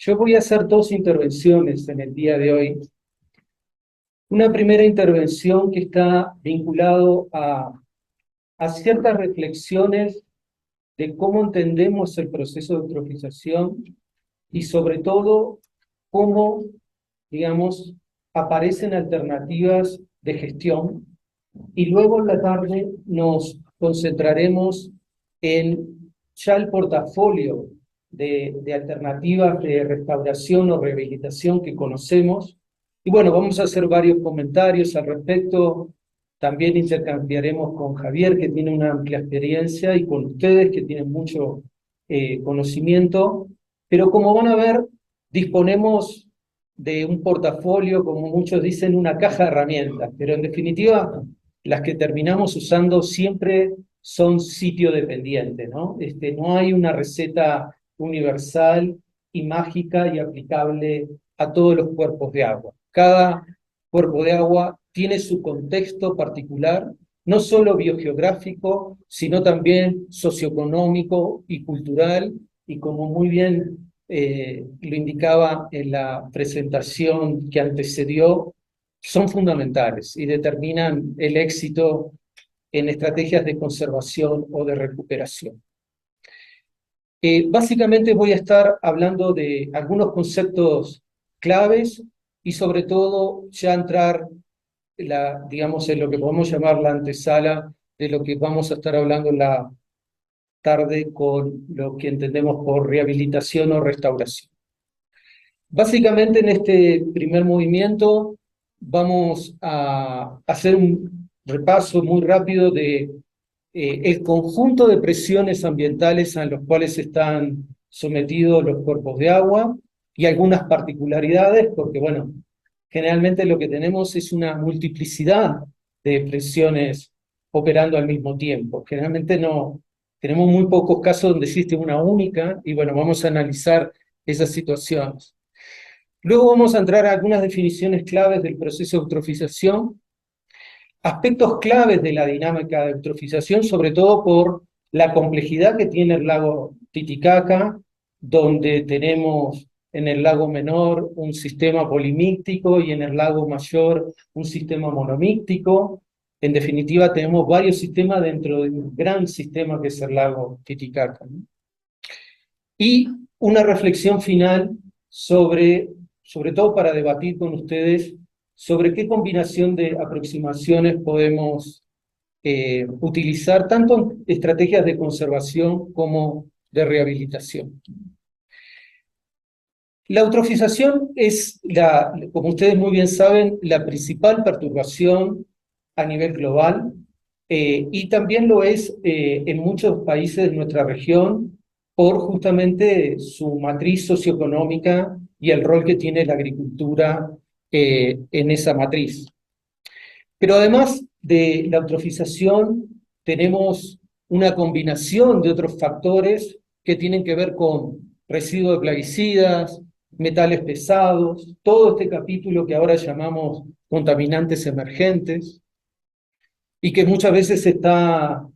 Yo voy a hacer dos intervenciones en el día de hoy. Una primera intervención que está vinculado a ciertas reflexiones de cómo entendemos el proceso de eutrofización y sobre todo cómo, digamos, aparecen alternativas de gestión. Y luego en la tarde nos concentraremos en ya el portafolio de alternativas de restauración o rehabilitación que conocemos. Y bueno, vamos a hacer varios comentarios al respecto. También intercambiaremos con Javier, que tiene una amplia experiencia, y con ustedes, que tienen mucho conocimiento. Pero como van a ver, disponemos de un portafolio, como muchos dicen, una caja de herramientas, pero en definitiva las que terminamos usando siempre son sitio dependiente, ¿no? No hay una receta universal y mágica y aplicable a todos los cuerpos de agua. Cada cuerpo de agua tiene su contexto particular, no solo biogeográfico, sino también socioeconómico y cultural, y como muy bien lo indicaba en la presentación que antecedió, son fundamentales y determinan el éxito en estrategias de conservación o de recuperación. Básicamente voy a estar hablando de algunos conceptos claves y sobre todo ya entrar digamos, en lo que podemos llamar la antesala de lo que vamos a estar hablando en la tarde con lo que entendemos por rehabilitación o restauración. Básicamente en este primer movimiento vamos a hacer un repaso muy rápido de el conjunto de presiones ambientales a los cuales están sometidos los cuerpos de agua y algunas particularidades, porque bueno, generalmente lo que tenemos es una multiplicidad de presiones operando al mismo tiempo. Generalmente no, tenemos muy pocos casos donde existe una única, y bueno, vamos a analizar esas situaciones. Luego vamos a entrar a algunas definiciones claves del proceso de eutrofización, aspectos claves de la dinámica de eutrofización, sobre todo por la complejidad que tiene el lago Titicaca, donde tenemos en el lago menor un sistema polimíctico y en el lago mayor un sistema monomíctico. En definitiva, tenemos varios sistemas dentro de un gran sistema que es el lago Titicaca, ¿no? Y una reflexión final sobre todo para debatir con ustedes sobre qué combinación de aproximaciones podemos utilizar tanto en estrategias de conservación como de rehabilitación. La eutrofización es, como ustedes muy bien saben, la principal perturbación a nivel global, y también lo es en muchos países de nuestra región por justamente su matriz socioeconómica y el rol que tiene la agricultura en esa matriz. Pero además de la eutrofización, tenemos una combinación de otros factores que tienen que ver con residuos de plaguicidas, metales pesados, todo este capítulo que ahora llamamos contaminantes emergentes, y que muchas veces está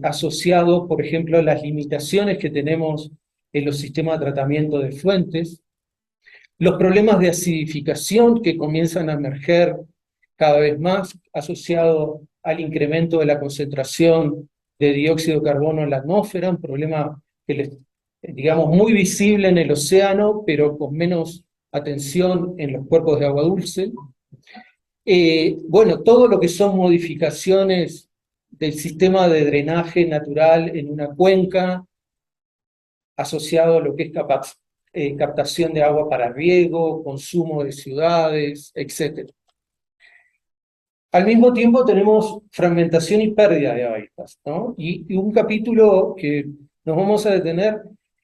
asociado, por ejemplo, a las limitaciones que tenemos en los sistemas de tratamiento de fuentes, los problemas de acidificación que comienzan a emerger cada vez más asociado al incremento de la concentración de dióxido de carbono en la atmósfera, un problema que digamos muy visible en el océano, pero con menos atención en los cuerpos de agua dulce. Bueno, todo lo que son modificaciones del sistema de drenaje natural en una cuenca, asociado a lo que es captación de agua para riego, consumo de ciudades, etc. Al mismo tiempo tenemos fragmentación y pérdida de hábitats, ¿no? Y un capítulo que nos vamos a detener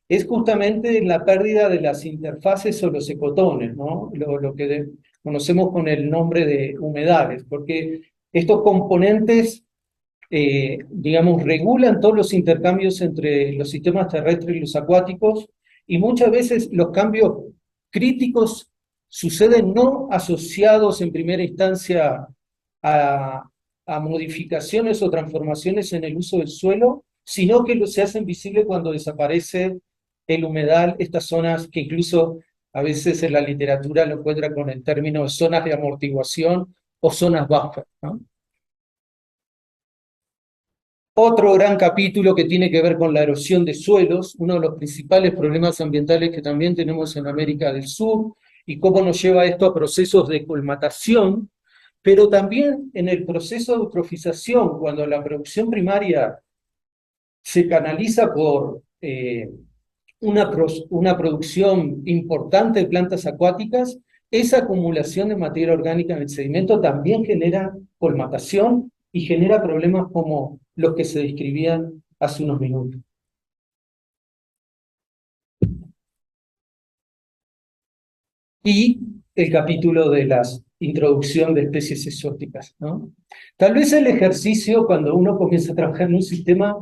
es justamente la pérdida de las interfaces o los ecotones, ¿no? Lo que conocemos con el nombre de humedales, porque estos componentes, digamos, regulan todos los intercambios entre los sistemas terrestres y los acuáticos, y muchas veces los cambios críticos suceden no asociados en primera instancia a, a modificaciones o transformaciones en el uso del suelo, sino que se hacen visibles cuando desaparece el humedal, estas zonas que incluso a veces en la literatura lo encuentra con el término de zonas de amortiguación o zonas buffer, ¿no? Otro gran capítulo que tiene que ver con la erosión de suelos, uno de los principales problemas ambientales que también tenemos en América del Sur, y cómo nos lleva esto a procesos de colmatación, pero también en el proceso de eutrofización, cuando la producción primaria se canaliza por una producción importante de plantas acuáticas, esa acumulación de materia orgánica en el sedimento también genera colmatación y genera problemas como los que se describían hace unos minutos. Y el capítulo de la introducción de especies exóticas, ¿no? Tal vez el ejercicio, cuando uno comienza a trabajar en un sistema,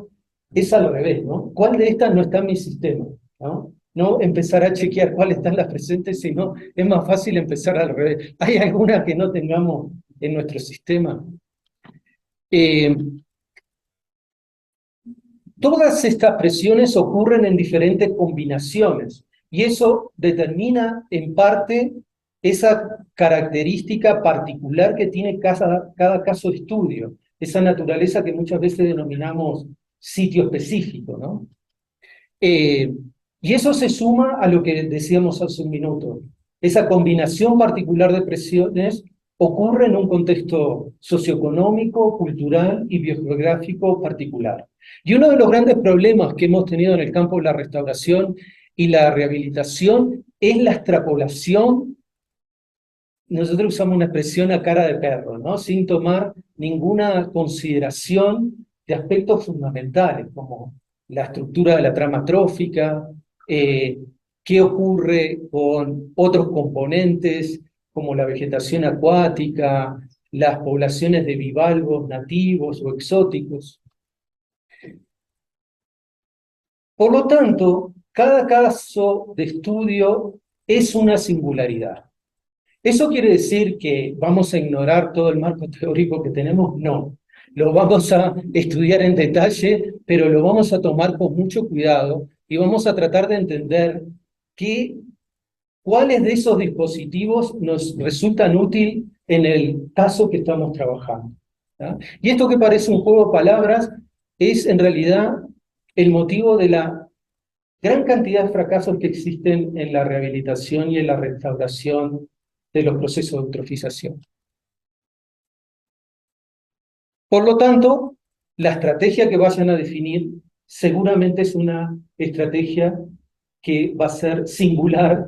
es al revés, ¿no? ¿Cuál de estas no está en mi sistema? ¿No? No empezar a chequear cuáles están las presentes, sino es más fácil empezar al revés. ¿Hay alguna que no tengamos en nuestro sistema? Todas estas presiones ocurren en diferentes combinaciones y eso determina en parte esa característica particular que tiene cada caso de estudio, esa naturaleza que muchas veces denominamos sitio específico, ¿no? Y eso se suma a lo que decíamos hace un minuto. Esa combinación particular de presiones ocurre en un contexto socioeconómico, cultural y biogeográfico particular. Y uno de los grandes problemas que hemos tenido en el campo de la restauración y la rehabilitación es la extrapolación. Nosotros usamos una expresión a cara de perro, ¿no? Sin tomar ninguna consideración de aspectos fundamentales, como la estructura de la trama trófica, qué ocurre con otros componentes, como la vegetación acuática, las poblaciones de bivalvos nativos o exóticos. Por lo tanto, cada caso de estudio es una singularidad. ¿Eso quiere decir que vamos a ignorar todo el marco teórico que tenemos? No. Lo vamos a estudiar en detalle, pero lo vamos a tomar con mucho cuidado y vamos a tratar de entender cuáles de esos dispositivos nos resultan útiles en el caso que estamos trabajando, ¿tá? Y esto que parece un juego de palabras es en realidad el motivo de la gran cantidad de fracasos que existen en la rehabilitación y en la restauración de los procesos de eutrofización. Por lo tanto, la estrategia que vayan a definir seguramente es una estrategia que va a ser singular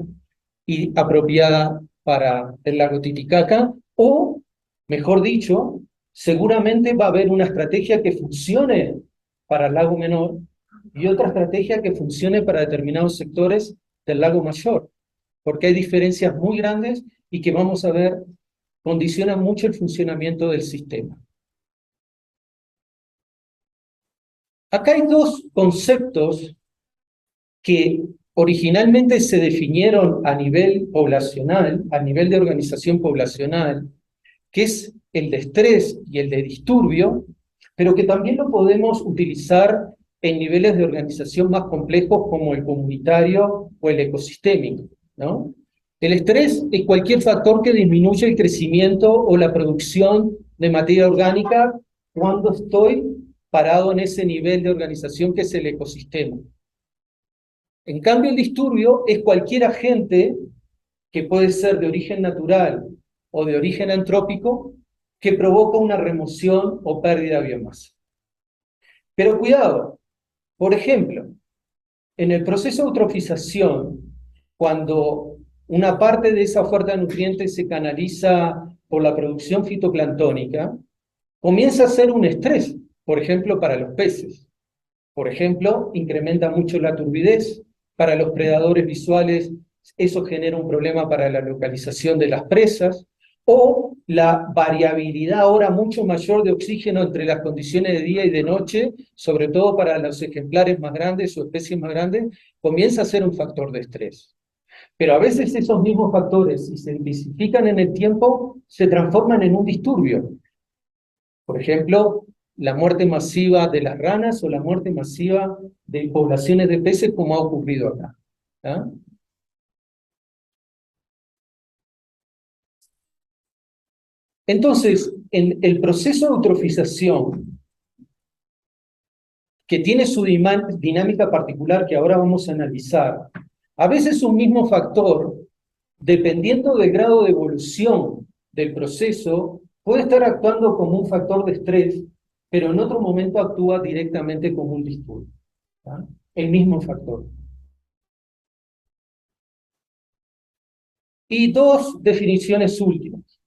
y apropiada para el lago Titicaca, o, mejor dicho, seguramente va a haber una estrategia que funcione para el lago menor y otra estrategia que funcione para determinados sectores del lago mayor, porque hay diferencias muy grandes y que vamos a ver condicionan mucho el funcionamiento del sistema. Acá hay dos conceptos que originalmente se definieron a nivel poblacional, a nivel de organización poblacional, que es el de estrés y el de disturbio, pero que también lo podemos utilizar en niveles de organización más complejos como el comunitario o el ecosistémico, ¿no? El estrés es cualquier factor que disminuye el crecimiento o la producción de materia orgánica cuando estoy parado en ese nivel de organización que es el ecosistema. En cambio, el disturbio es cualquier agente que puede ser de origen natural o de origen antrópico que provoca una remoción o pérdida de biomasa. Pero cuidado, por ejemplo, en el proceso de eutrofización, cuando una parte de esa oferta de nutrientes se canaliza por la producción fitoplanctónica, comienza a ser un estrés, por ejemplo, para los peces. Por ejemplo, incrementa mucho la turbidez. Para los predadores visuales, eso genera un problema para la localización de las presas, o la variabilidad ahora mucho mayor de oxígeno entre las condiciones de día y de noche, sobre todo para los ejemplares más grandes o especies más grandes, comienza a ser un factor de estrés. Pero a veces esos mismos factores, si se intensifican en el tiempo, se transforman en un disturbio. Por ejemplo, la muerte masiva de las ranas o la muerte masiva de poblaciones de peces como ha ocurrido acá. ¿Ah? Entonces, en el proceso de eutrofización, que tiene su dinámica particular que ahora vamos a analizar, a veces un mismo factor, dependiendo del grado de evolución del proceso, puede estar actuando como un factor de estrés, pero en otro momento actúa directamente como un disturbio. ¿Ah? El mismo factor. Y dos definiciones últimas.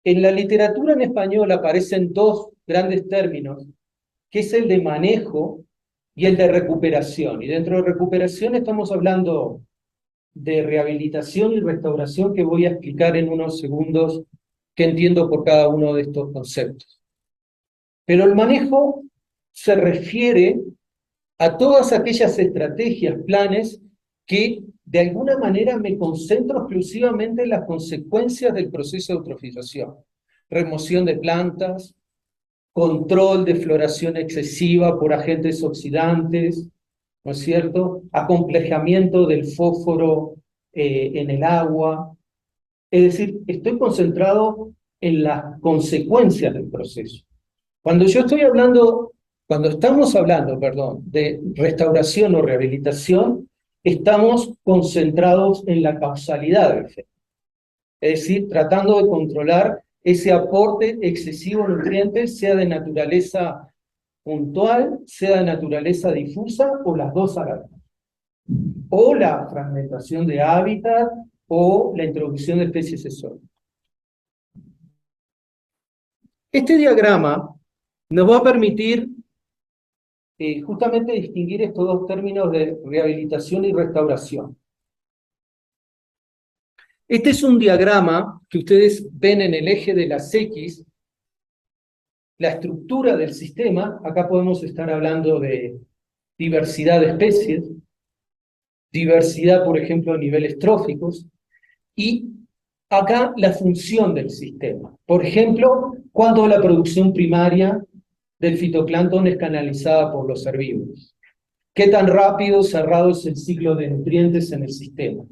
En la literatura en español aparecen dos grandes términos, que es el de manejo y el de recuperación. Y dentro de recuperación estamos hablando de rehabilitación y restauración, que voy a explicar en unos segundos qué entiendo por cada uno de estos conceptos. Pero el manejo se refiere a todas aquellas estrategias, planes, que de alguna manera me concentro exclusivamente en las consecuencias del proceso de eutrofización. Remoción de plantas, control de floración excesiva por agentes oxidantes, ¿no es cierto? Acomplejamiento del fósforo en el agua. Es decir, estoy concentrado en las consecuencias del proceso. Cuando estamos hablando, perdón, de restauración o rehabilitación, estamos concentrados en la causalidad del efecto. Es decir, tratando de controlar ese aporte excesivo de nutrientes, sea de naturaleza puntual, sea de naturaleza difusa, o las dos a la vez. O la fragmentación de hábitat, o la introducción de especies exóticas. Este diagrama nos va a permitir justamente distinguir estos dos términos de rehabilitación y restauración. Este es un diagrama que ustedes ven en el eje de las X, la estructura del sistema. Acá podemos estar hablando de diversidad de especies, diversidad, por ejemplo, a niveles tróficos, y acá la función del sistema. Por ejemplo, cuando la producción primaria del fitoplancton es canalizada por los herbívoros. ¿Qué tan rápido cerrado es el ciclo de nutrientes en el sistema?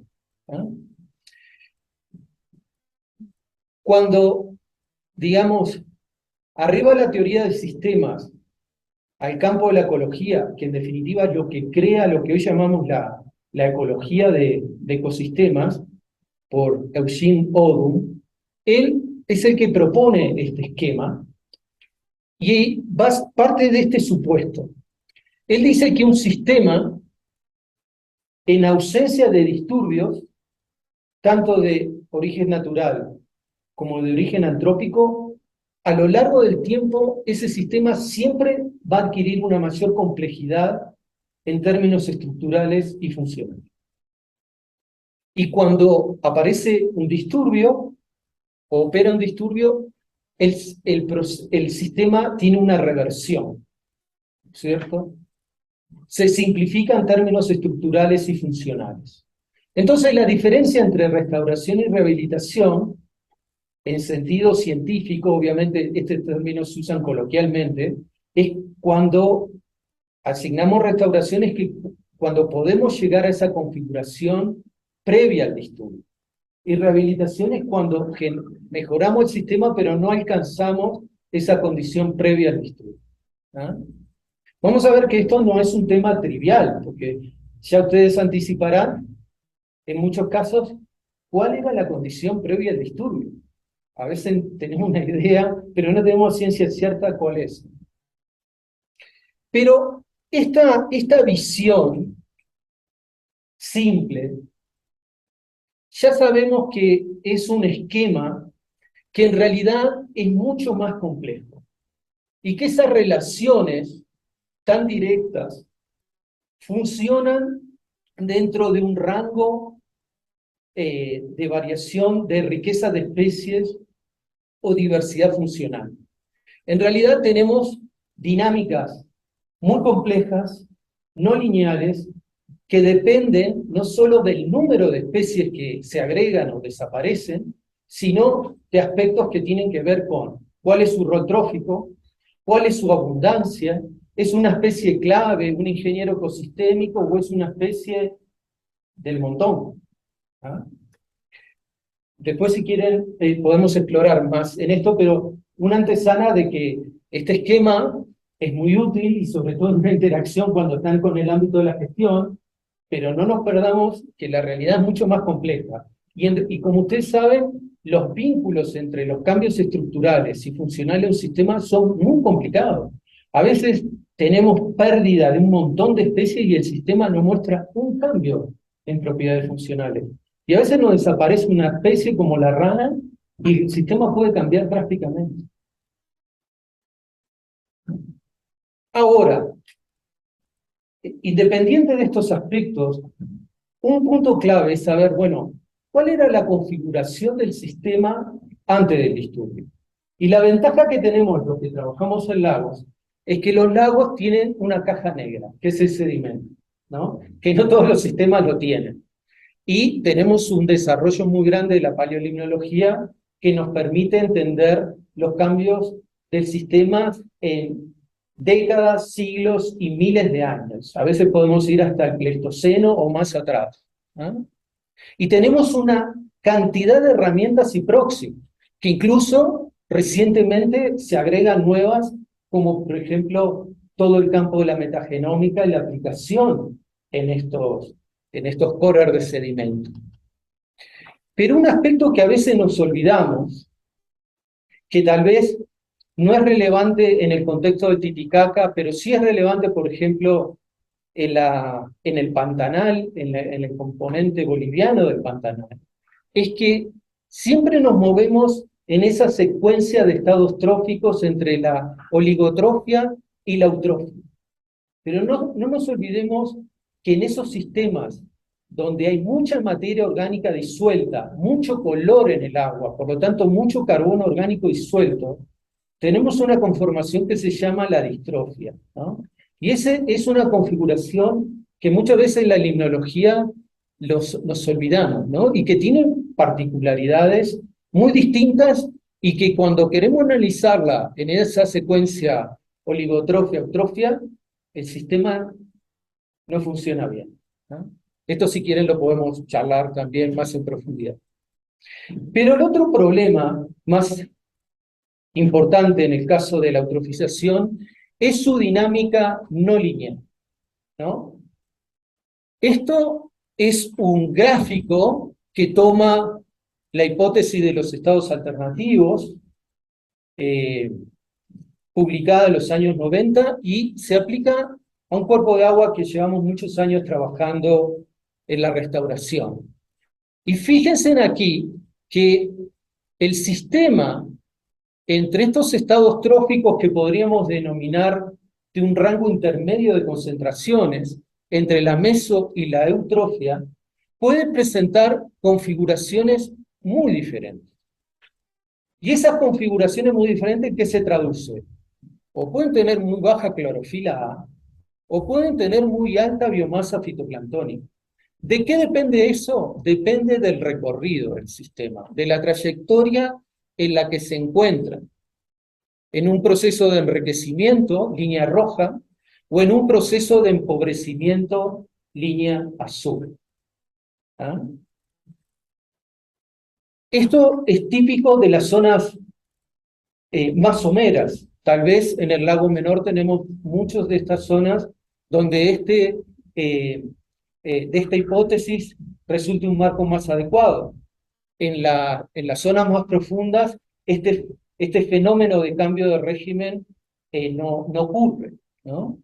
¿Ah? Cuando, digamos, arriba la teoría de sistemas, al campo de la ecología, que en definitiva es lo que crea lo que hoy llamamos la ecología de ecosistemas, por Eugene Odum, él es el que propone este esquema y parte de este supuesto. Él dice que un sistema, en ausencia de disturbios, tanto de origen natural como de origen antrópico, a lo largo del tiempo ese sistema siempre va a adquirir una mayor complejidad en términos estructurales y funcionales. Y cuando aparece un disturbio, o opera un disturbio, el sistema tiene una reversión, ¿cierto? Se simplifica en términos estructurales y funcionales. Entonces, la diferencia entre restauración y rehabilitación, en sentido científico, obviamente estos términos se usan coloquialmente, es cuando asignamos restauraciones, que cuando podemos llegar a esa configuración previa al disturbio. Y rehabilitación es cuando mejoramos el sistema, pero no alcanzamos esa condición previa al disturbio. ¿Ah? Vamos a ver que esto no es un tema trivial, porque ya ustedes anticiparán, en muchos casos, cuál era la condición previa al disturbio. A veces tenemos una idea, pero no tenemos ciencia cierta cuál es. Pero esta visión simple, ya sabemos que es un esquema que en realidad es mucho más complejo, y que esas relaciones tan directas funcionan dentro de un rango de variación de riqueza de especies o diversidad funcional. En realidad tenemos dinámicas muy complejas, no lineales, que dependen no solo del número de especies que se agregan o desaparecen, sino de aspectos que tienen que ver con cuál es su rol trófico, ¿Cuál es su abundancia? ¿Es una especie clave, un ingeniero ecosistémico, o es una especie del montón? ¿Ah? Después, si quieren, podemos explorar más en esto, pero una antesana de que este esquema es muy útil y sobre todo en una interacción cuando están con el ámbito de la gestión, pero no nos perdamos que la realidad es mucho más compleja. Y como ustedes saben, los vínculos entre los cambios estructurales y funcionales de un sistema son muy complicados. A veces tenemos pérdida de un montón de especies y el sistema no muestra un cambio en propiedades funcionales. Y a veces nos desaparece una especie como la rana y el sistema puede cambiar drásticamente. Ahora, independiente de estos aspectos, un punto clave es saber, bueno, ¿cuál era la configuración del sistema antes del disturbio? Y la ventaja que tenemos los que trabajamos en lagos es que los lagos tienen una caja negra, que es el sedimento, ¿no? Que no todos los sistemas lo tienen. Y tenemos un desarrollo muy grande de la paleolimnología que nos permite entender los cambios del sistema en décadas, siglos y miles de años. A veces podemos ir hasta el Pleistoceno o más atrás, ¿no? Y tenemos una cantidad de herramientas y próximos, que incluso recientemente se agregan nuevas, como por ejemplo todo el campo de la metagenómica y la aplicación en estos corers de sedimento. Pero un aspecto que a veces nos olvidamos, que tal vez no es relevante en el contexto de Titicaca, pero sí es relevante, por ejemplo, en el Pantanal, en el componente boliviano del Pantanal, es que siempre nos movemos en esa secuencia de estados tróficos entre la oligotrofia y la eutrofia. Pero no nos olvidemos que en esos sistemas donde hay mucha materia orgánica disuelta, mucho color en el agua, por lo tanto mucho carbono orgánico disuelto, tenemos una conformación que se llama la distrofia, ¿no? Y esa es una configuración que muchas veces en la limnología nos olvidamos, ¿no? Y que tiene particularidades muy distintas y que cuando queremos analizarla en esa secuencia oligotrofia-eutrofia, el sistema no funciona bien, ¿no? Esto, si quieren, lo podemos charlar también más en profundidad. Pero el otro problema más importante en el caso de la eutrofización es su dinámica no lineal, ¿no? Esto es un gráfico que toma la hipótesis de los estados alternativos, publicada en los años 90, y se aplica a un cuerpo de agua que llevamos muchos años trabajando en la restauración. Y fíjense aquí que el sistema entre estos estados tróficos que podríamos denominar de un rango intermedio de concentraciones entre la meso y la eutrofia, puede presentar configuraciones muy diferentes. Y esas configuraciones muy diferentes, ¿qué se traduce? O pueden tener muy baja clorofila A, o pueden tener muy alta biomasa fitoplanctónica. ¿De qué depende eso? Depende del recorrido del sistema, de la trayectoria en la que se encuentra, en un proceso de enriquecimiento, línea roja, o en un proceso de empobrecimiento, línea azul. ¿Ah? Esto es típico de las zonas más someras. Tal vez en el lago Menor tenemos muchas de estas zonas donde de esta hipótesis resulte un marco más adecuado. En las zonas más profundas, este fenómeno de cambio de régimen no ocurre, ¿no?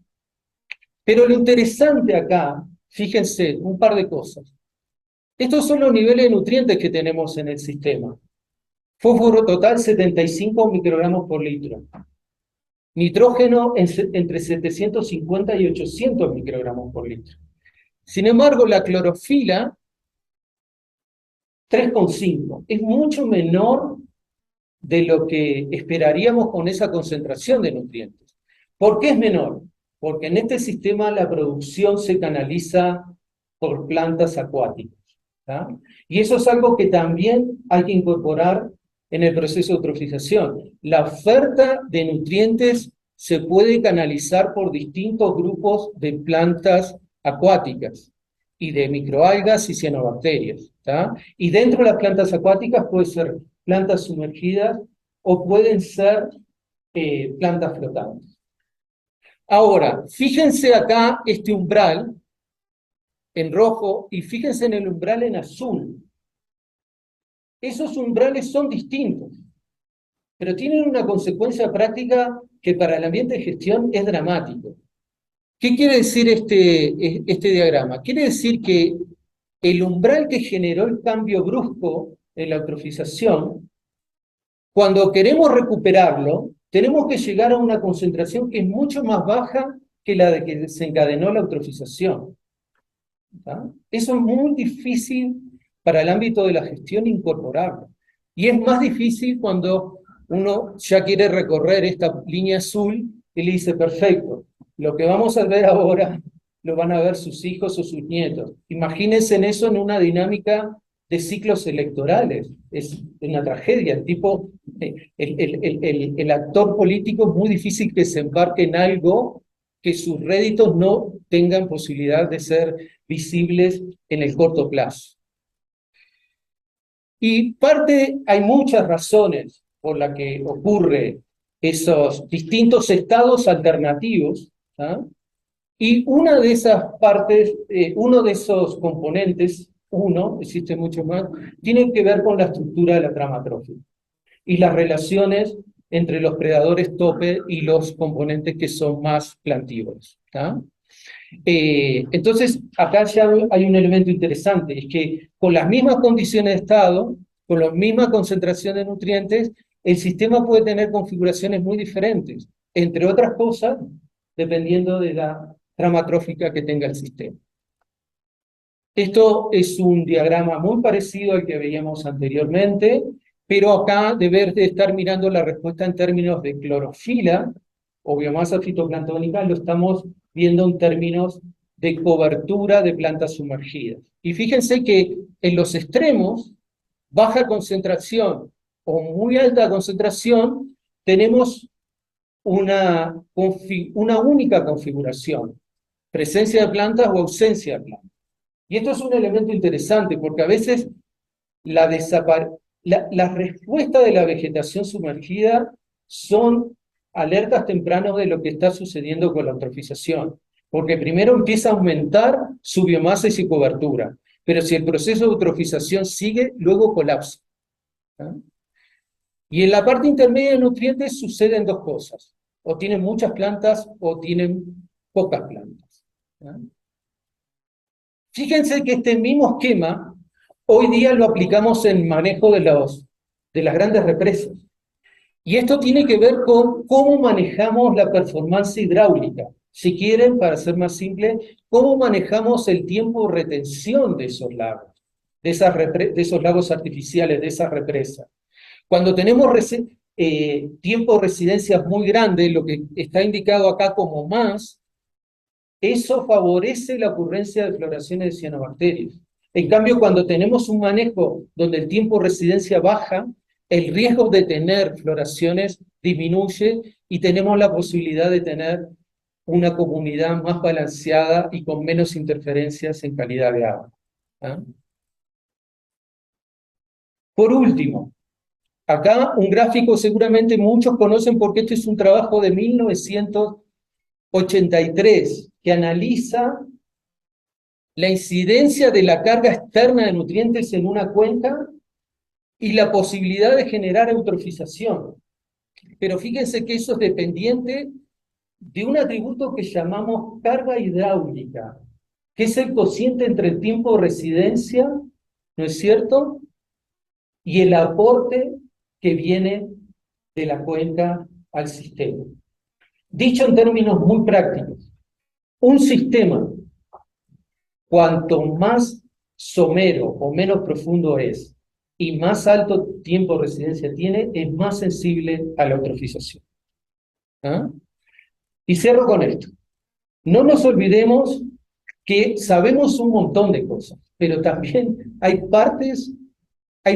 Pero lo interesante acá, fíjense, un par de cosas. Estos son los niveles de nutrientes que tenemos en el sistema. Fósforo total 75 microgramos por litro. Nitrógeno entre 750 y 800 microgramos por litro. Sin embargo, la clorofila, 3,5. Es mucho menor de lo que esperaríamos con esa concentración de nutrientes. ¿Por qué es menor? Porque en este sistema la producción se canaliza por plantas acuáticas, ¿tá? Y eso es algo que también hay que incorporar en el proceso de eutrofización. La oferta de nutrientes se puede canalizar por distintos grupos de plantas acuáticas y de microalgas y cianobacterias, ¿tá? Y dentro de las plantas acuáticas pueden ser plantas sumergidas o pueden ser plantas flotantes. Ahora, fíjense acá este umbral en rojo y fíjense en el umbral en azul. Esos umbrales son distintos, pero tienen una consecuencia práctica que para el ambiente de gestión es dramático. ¿Qué quiere decir este diagrama? Quiere decir que el umbral que generó el cambio brusco en la eutrofización, cuando queremos recuperarlo, tenemos que llegar a una concentración que es mucho más baja que la de que desencadenó la eutrofización. ¿Tá? Eso es muy difícil para el ámbito de la gestión incorporarlo. Y es más difícil cuando uno ya quiere recorrer esta línea azul y le dice, perfecto, lo que vamos a ver ahora lo van a ver sus hijos o sus nietos. Imagínense en eso en una dinámica de ciclos electorales. Es una tragedia. El actor político es muy difícil que se embarque en algo que sus réditos no tengan posibilidad de ser visibles en el corto plazo. Y hay muchas razones por las que ocurre esos distintos estados alternativos, ¿ah? Y una de esas partes, uno de esos componentes, existe mucho más, tiene que ver con la estructura de la trama trófica y las relaciones entre los predadores tope y los componentes que son más plantívoros. ¿Tá? Entonces, acá ya hay un elemento interesante, es que con las mismas condiciones de estado, con la misma concentración de nutrientes, el sistema puede tener configuraciones muy diferentes, entre otras cosas, dependiendo de la trama trófica que tenga el sistema. Esto es un diagrama muy parecido al que veíamos anteriormente, pero acá deber de estar mirando la respuesta en términos de clorofila o biomasa fitoplanctónica, lo estamos viendo en términos de cobertura de plantas sumergidas. Y fíjense que en los extremos, baja concentración o muy alta concentración, tenemos una única configuración, presencia de plantas o ausencia de plantas. Y esto es un elemento interesante porque a veces la respuesta de la vegetación sumergida son alertas tempranas de lo que está sucediendo con la eutrofización, porque primero empieza a aumentar su biomasa y su cobertura, pero si el proceso de eutrofización sigue, luego colapsa. ¿Ah? Y en la parte intermedia de nutrientes suceden dos cosas, o tienen muchas plantas o tienen pocas plantas. ¿Ah? Fíjense que este mismo esquema hoy día lo aplicamos en manejo de las grandes represas. Y esto tiene que ver con cómo manejamos la performance hidráulica. Si quieren, para ser más simple, cómo manejamos el tiempo de retención de esos lagos, de esos lagos artificiales, de esas represas. Cuando tenemos tiempo de residencias muy grandes, lo que está indicado acá como más, eso favorece la ocurrencia de floraciones de cianobacterias. En cambio, cuando tenemos un manejo donde el tiempo de residencia baja, el riesgo de tener floraciones disminuye y tenemos la posibilidad de tener una comunidad más balanceada y con menos interferencias en calidad de agua. ¿Ah? Por último, acá un gráfico seguramente muchos conocen porque este es un trabajo de 1983 que analiza la incidencia de la carga externa de nutrientes en una cuenca y la posibilidad de generar eutrofización. Pero fíjense que eso es dependiente de un atributo que llamamos carga hidráulica, que es el cociente entre el tiempo de residencia, ¿no es cierto?, y el aporte que viene de la cuenca al sistema. Dicho en términos muy prácticos, un sistema, cuanto más somero o menos profundo es, y más alto tiempo de residencia tiene, es más sensible a la eutrofización. ¿Ah? Y cierro con esto. No nos olvidemos que sabemos un montón de cosas, pero también hay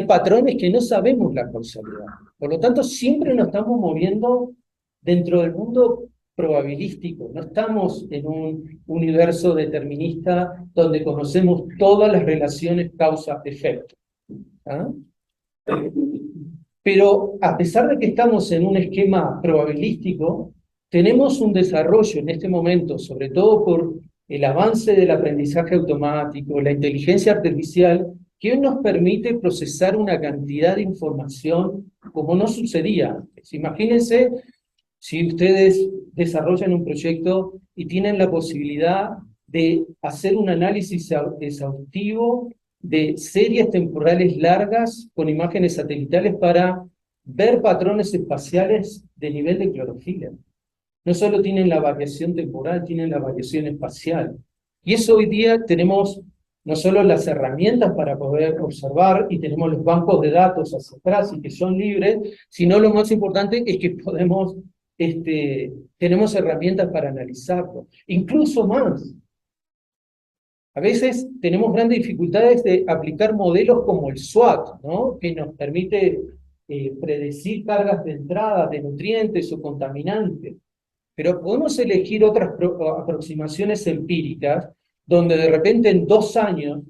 patrones que no sabemos la causalidad. Por lo tanto, siempre nos estamos moviendo dentro del mundo probabilístico, no estamos en un universo determinista donde conocemos todas las relaciones causa-efecto. ¿Ah? Pero a pesar de que estamos en un esquema probabilístico, tenemos un desarrollo en este momento, sobre todo por el avance del aprendizaje automático, la inteligencia artificial, que hoy nos permite procesar una cantidad de información como no sucedía antes. Imagínense si ustedes desarrollan un proyecto y tienen la posibilidad de hacer un análisis exhaustivo de series temporales largas con imágenes satelitales para ver patrones espaciales de nivel de clorofila. No solo tienen la variación temporal, tienen la variación espacial. Y eso hoy día tenemos no solo las herramientas para poder observar y tenemos los bancos de datos hacia atrás y que son libres, sino lo más importante es que tenemos herramientas para analizarlo. Incluso más. A veces tenemos grandes dificultades de aplicar modelos como el SWOT, ¿no? Que nos permite predecir cargas de entrada de nutrientes o contaminantes. Pero podemos elegir otras aproximaciones empíricas donde de repente en 2 años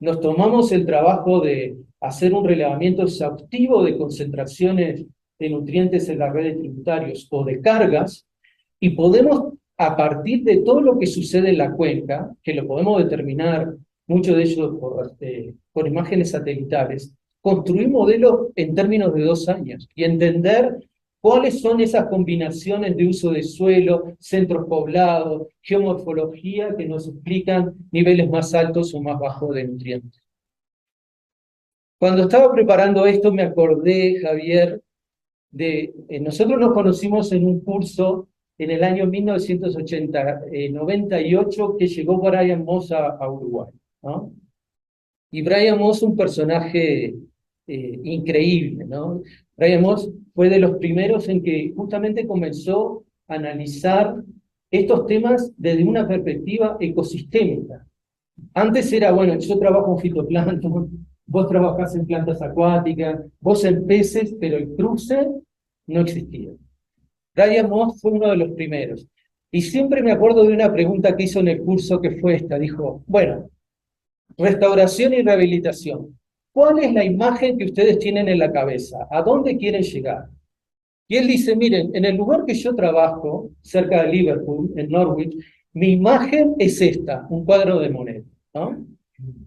nos tomamos el trabajo de hacer un relevamiento exhaustivo de concentraciones de nutrientes en las redes tributarias o de cargas y podemos, a partir de todo lo que sucede en la cuenca, que lo podemos determinar, mucho de ello por imágenes satelitales, construir modelos en términos de 2 años y entender cuáles son esas combinaciones de uso de suelo, centros poblados, geomorfología que nos explican niveles más altos o más bajos de nutrientes. Cuando estaba preparando esto me acordé, Javier, nosotros nos conocimos en un curso en el año 1998 que llegó Brian Moss a Uruguay, ¿no? Y Brian Moss, un personaje increíble, ¿no? Brian Moss fue de los primeros en que justamente comenzó a analizar estos temas desde una perspectiva ecosistémica. Antes era, bueno, yo trabajo en fitoplancton, vos trabajás en plantas acuáticas, vos en peces, pero el cruce no existía. Brian Moss fue uno de los primeros. Y siempre me acuerdo de una pregunta que hizo en el curso que fue esta. Dijo, bueno, restauración y rehabilitación. ¿Cuál es la imagen que ustedes tienen en la cabeza? ¿A dónde quieren llegar? Y él dice, miren, en el lugar que yo trabajo, cerca de Liverpool, en Norwich, mi imagen es esta, un cuadro de Monet, ¿no?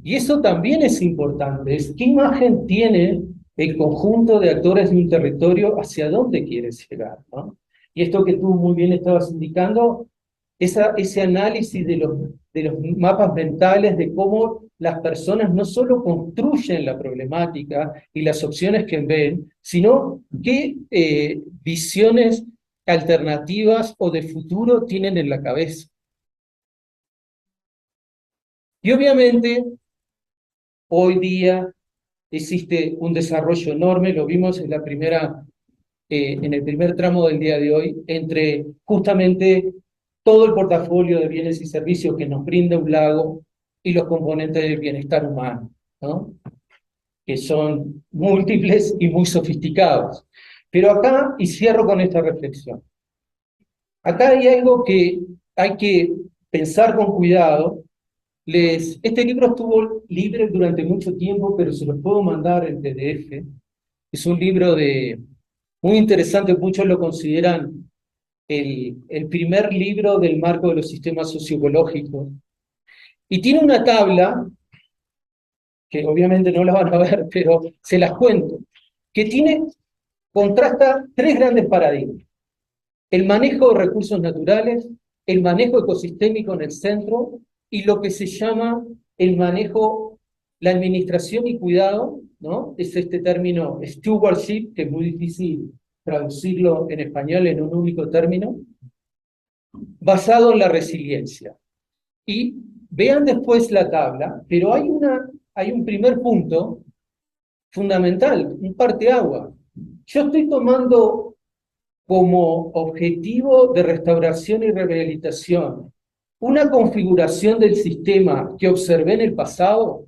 Y eso también es importante, es qué imagen tiene el conjunto de actores de un territorio hacia dónde quieres llegar, ¿no? Y esto que tú muy bien estabas indicando, ese análisis de los mapas mentales, de cómo las personas no solo construyen la problemática y las opciones que ven, sino qué visiones alternativas o de futuro tienen en la cabeza. Y obviamente, hoy día existe un desarrollo enorme, lo vimos en en el primer tramo del día de hoy, entre justamente todo el portafolio de bienes y servicios que nos brinda un lago y los componentes del bienestar humano, ¿no? Que son múltiples y muy sofisticados. Pero acá, y cierro con esta reflexión, acá hay algo que hay que pensar con cuidado. Este libro estuvo libre durante mucho tiempo, pero se los puedo mandar en PDF. Es un libro muy interesante, muchos lo consideran el primer libro del marco de los sistemas socioecológicos. Y tiene una tabla, que obviamente no la van a ver, pero se las cuento, que contrasta 3 grandes paradigmas. El manejo de recursos naturales, el manejo ecosistémico en el centro, y lo que se llama el manejo, la administración y cuidado, ¿no? Es este término stewardship, que es muy difícil traducirlo en español en un único término, basado en la resiliencia. Y vean después la tabla, pero hay un primer punto fundamental, un parteaguas. Yo estoy tomando como objetivo de restauración y rehabilitación una configuración del sistema que observé en el pasado.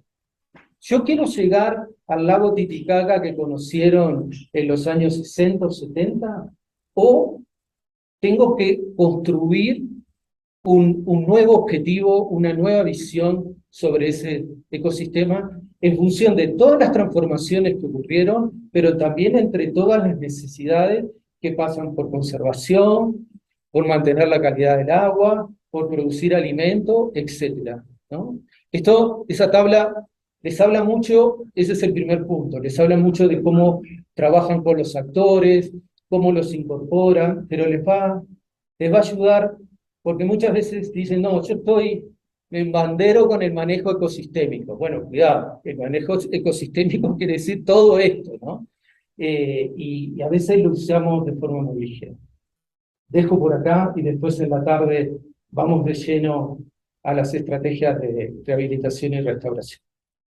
Yo quiero llegar al lago Titicaca que conocieron en los años 60 o 70, o tengo que construir un nuevo objetivo, una nueva visión sobre ese ecosistema en función de todas las transformaciones que ocurrieron, pero también entre todas las necesidades que pasan por conservación, por mantener la calidad del agua, por producir alimento, etcétera, ¿no? Esa tabla les habla mucho, ese es el primer punto, les habla mucho de cómo trabajan con los actores, cómo los incorporan, pero les va a ayudar porque muchas veces dicen, no, me embandero con el manejo ecosistémico. Bueno, cuidado, el manejo ecosistémico quiere decir todo esto, ¿no? Y a veces lo usamos de forma muy ligera. Dejo por acá y después en la tarde vamos de lleno a las estrategias de rehabilitación y restauración.